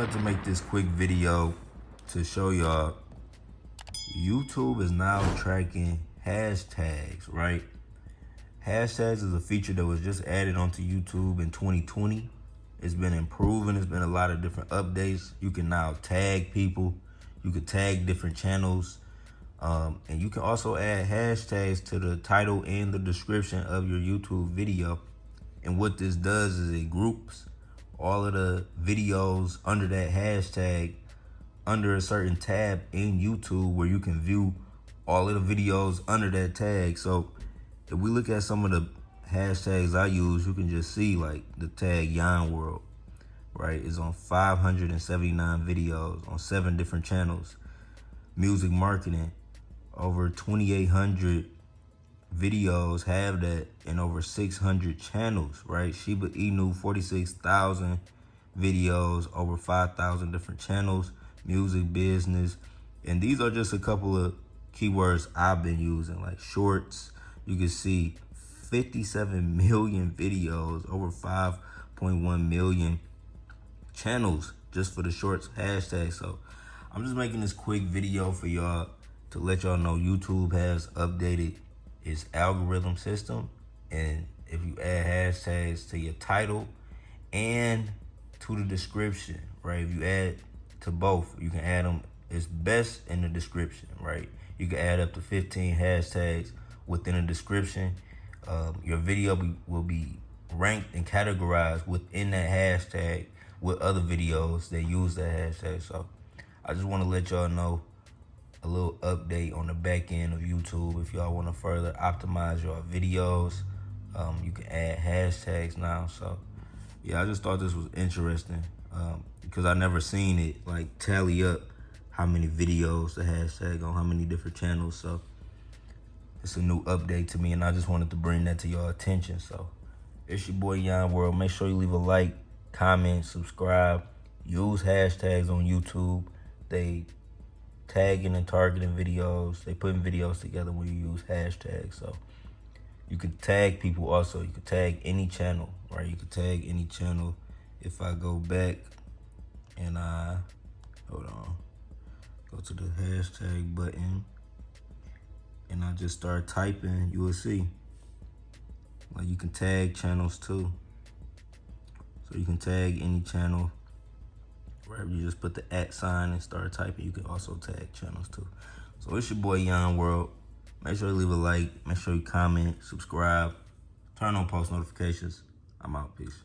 wanted to make this quick video to show y'all YouTube is now tracking hashtags, right? Hashtags is a feature that was just added onto YouTube in 2020. It's been improving. It's been a lot of different updates. You can now tag people. You can tag different channels. And you can also add hashtags to the title and the description of your YouTube video. And what this does is it groups all of the videos under that hashtag under a certain tab in YouTube where you can view all of the videos under that tag. So if we look at some of the hashtags I use, you can just see like the tag Yon World, right? It's on 579 videos on 7 different channels. Music marketing, over 2,800 videos have that in over 600 channels, right? Shiba Inu, 46,000 videos, over 5,000 different channels. Music business, and these are just a couple of keywords I've been using, like shorts. You can see 57 million videos, over 5.1 million channels just for the shorts hashtag. So I'm just making this quick video for y'all to let y'all know YouTube has updated its algorithm system. And if you add hashtags to your title and to the description, right? If you add to both, you can add them. It's best in the description, right? You can add up to 15 hashtags within a description. Your video will be ranked and categorized within that hashtag with other videos that use that hashtag. So I just want to let y'all know a little update on the back end of YouTube. If y'all want to further optimize your videos, you can add hashtags now. So yeah, I just thought this was interesting because I never seen it like tally up how many videos the hashtag on how many different channels. So it's a new update to me, and I just wanted to bring that to your attention. So it's your boy Yon World. Make sure you leave a like, comment, subscribe, use hashtags on YouTube. They tagging and targeting videos. They putting videos together when you use hashtags. So you could tag people also. You could tag any channel, right? You could tag any channel. If I go back and hold on, go to the hashtag button and I just start typing, you will see. Like you can tag channels too. So you can tag any channel. Wherever you just put the @ sign and start typing, you can also tag channels too. So it's your boy Yon World. Make sure you leave a like, make sure you comment, subscribe, turn on post notifications. I'm out, peace.